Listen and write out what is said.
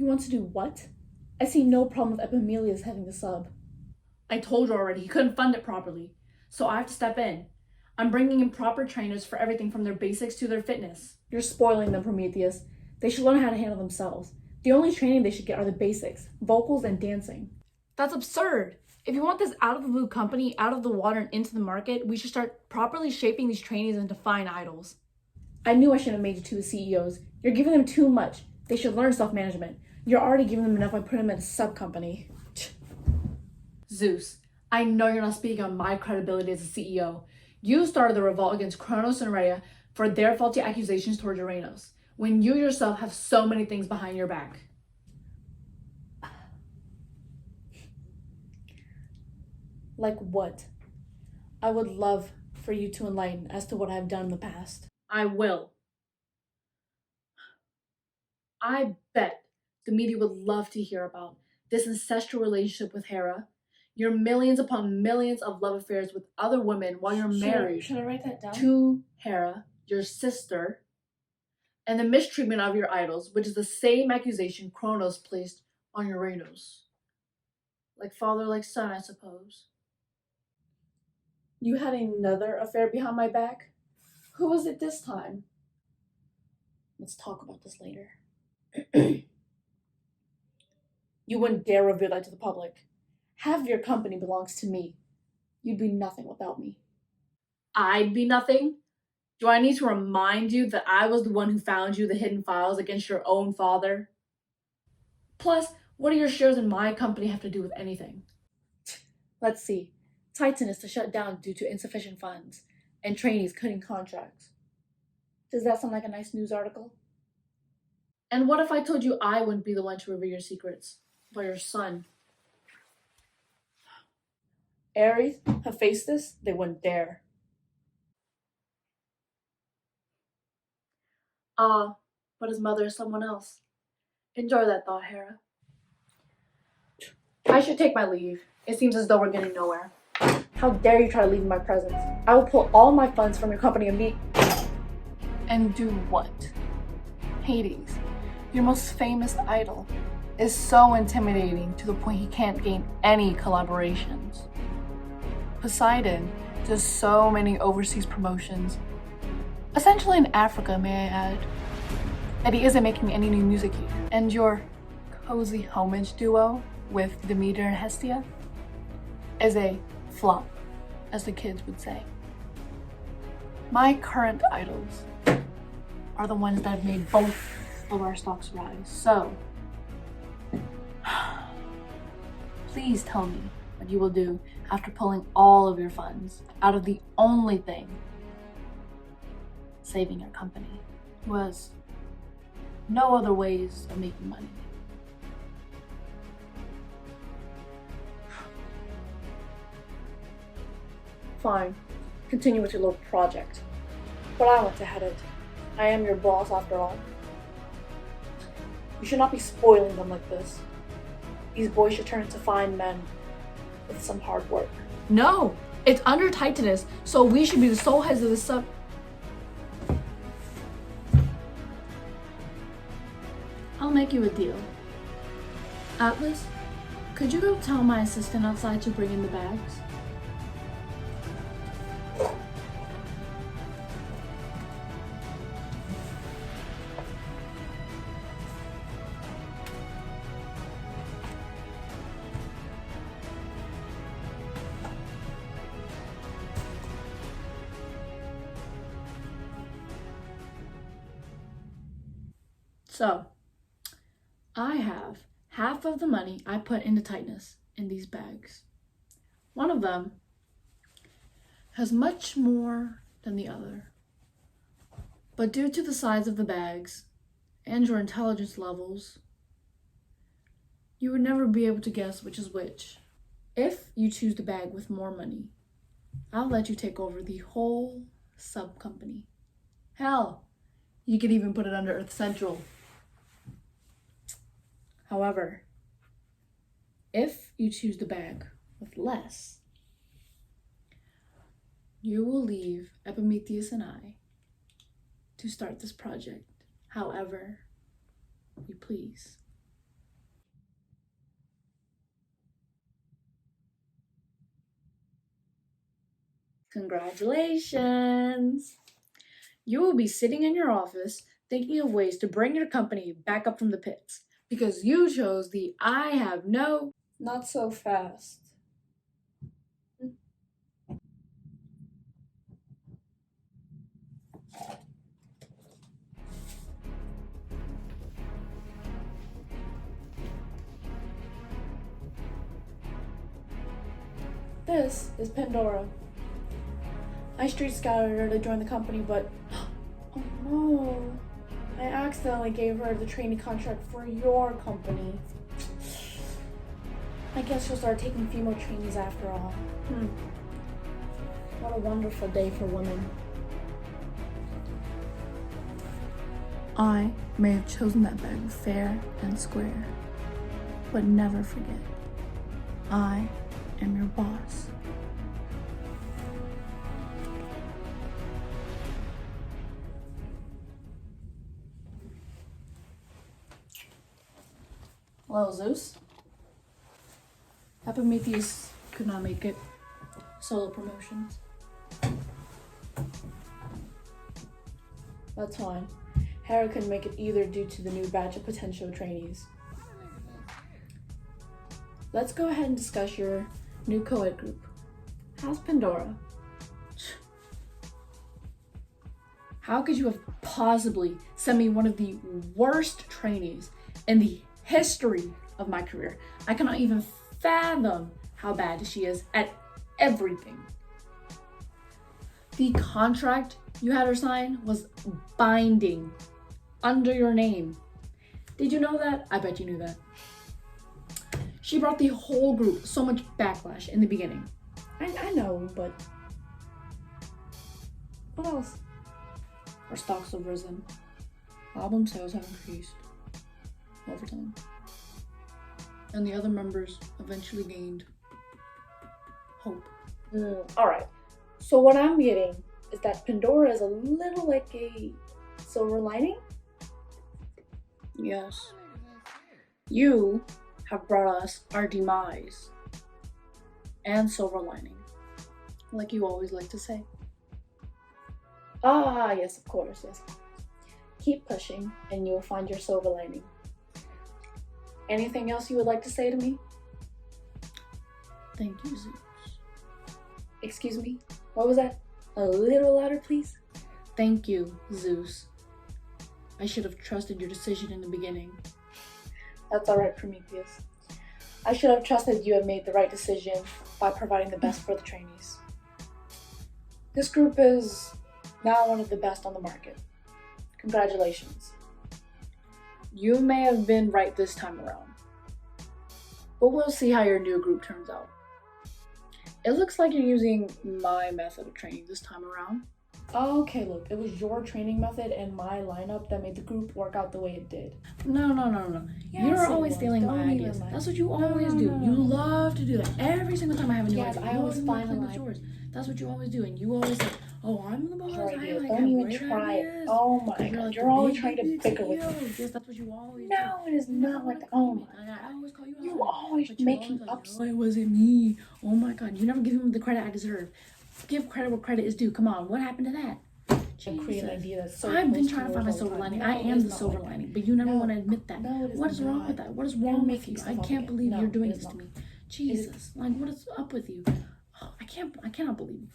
You want to do what? I see no problem with Epimelius having the sub. I told you already, he couldn't fund it properly. So I have to step in. I'm bringing in proper trainers for everything from their basics to their fitness. You're spoiling them, Prometheus. They should learn how to handle themselves. The only training they should get are the basics, vocals and dancing. That's absurd. If you want this out of the blue company out of the water and into the market, we should start properly shaping these trainees into fine idols. I knew I shouldn't have made you two the CEOs. You're giving them too much. They should learn self-management. You're already giving them enough by putting them in a sub-company. Zeus, I know you're not speaking on my credibility as a CEO. You started the revolt against Kronos and Rhea for their faulty accusations toward Uranus, when you yourself have so many things behind your back. Like what? I would love for you to enlighten as to what I've done in the past. I will. I bet the media would love to hear about this ancestral relationship with Hera, your millions upon millions of love affairs with other women while you're married Should I write that down? to Hera, your sister, and the mistreatment of your idols, which is the same accusation Kronos placed on Uranus. Like father, like son, I suppose. You had another affair behind my back? Who was it this time? Let's talk about this later. You wouldn't dare reveal that to the public. Half of your company belongs to me. You'd be nothing without me. I'd be nothing? Do I need to remind you that I was the one who found you the hidden files against your own father? Plus, what do your shares in my company have to do with anything? Let's see. Titan is to shut down due to insufficient funds, and trainees cutting contracts. Does that sound like a nice news article? And what if I told you I wouldn't be the one to reveal your secrets, but your son? Ares, Hephaestus, they wouldn't dare. But his mother is someone else. Enjoy that thought, Hera. I should take my leave. It seems as though we're getting nowhere. How dare you try to leave in my presence? I will pull all my funds from your company and And do what? Hades, your most famous idol, is so intimidating to the point he can't gain any collaborations. Poseidon does so many overseas promotions, essentially in Africa, may I add, that he isn't making any new music here. And your cozy homage duo with Demeter and Hestia is a flop, as the kids would say. My current idols are the ones that have made both of our stocks rise. So, please tell me what you will do after pulling all of your funds out of the only thing saving your company, who has no other ways of making money. Fine. Continue with your little project. But I want to head it. I am your boss after all. You should not be spoiling them like this. These boys should turn into fine men with some hard work. No, it's under Titanus, so we should be the sole heads of the sub. I'll make you a deal. Atlas, could you go tell my assistant outside to bring in the bags? So, I have half of the money I put into Titanus in these bags. One of them has much more than the other. But due to the size of the bags and your intelligence levels, you would never be able to guess which is which. If you choose the bag with more money, I'll let you take over the whole sub-company. Hell, you could even put it under Earth Central. However, if you choose the bag with less, you will leave Epimetheus and I to start this project however we please. Congratulations! You will be sitting in your office thinking of ways to bring your company back up from the pits because you chose the I have no, not so fast. This is Pandora. I street scouted her to join the company, but oh no, I accidentally gave her the training contract for your company. I guess she'll start taking female trainees after all. What a wonderful day for women. I may have chosen that bag fair and square, but never forget, I am your boss. Hello, Zeus. Epimetheus could not make it. Solo promotions. That's fine. Hera couldn't make it either due to the new batch of potential trainees. Let's go ahead and discuss your new co-ed group. How's Pandora? How could you have possibly sent me one of the worst trainees in the history of my career? I cannot even fathom how bad she is at everything. The contract you had her sign was binding under your name. Did you know that? I bet you knew that. She brought the whole group so much backlash in the beginning. I know, but what else? Our stocks have risen. Album sales have increased over time. And the other members eventually gained hope. Alright, so what I'm getting is that Pandora is a little like a silver lining? Yes. You have brought us our demise and silver lining, like you always like to say. Ah, yes, of course, yes. Keep pushing and you will find your silver lining. Anything else you would like to say to me? Thank you, Zeus. Excuse me? What was that? A little louder, please? Thank you, Zeus. I should have trusted your decision in the beginning. That's alright, Prometheus. I should have trusted you had made the right decision by providing the best for the trainees. This group is now one of the best on the market. Congratulations. You may have been right this time around, but we'll see how your new group turns out. It looks like you're using my method of training this time around. Okay, look, it was your training method and my lineup that made the group work out the way it did. No. Yes, you're always stealing my ideas. That's what you always do. You love to do that. Every single time I have a new idea, I always find with yours. That's what you always do, and you always say, "Oh, I'm the boss. Don't even try it. Oh my God, you're always trying to bicker with me." Yes, that's what you always do. No, it is not like oh my God. I always call you out. You always making up. Oh, it wasn't me. Oh my God, you never give me the credit I deserve. Give credit where credit is due. Come on, what happened to that? Create an idea that's so I've been trying to find my silver lining. I am the silver lining, but you never want to admit that. What is wrong with that? What is wrong with you? I can't believe you're doing this to me. Jesus, like what is up with you? Oh, I cannot believe you.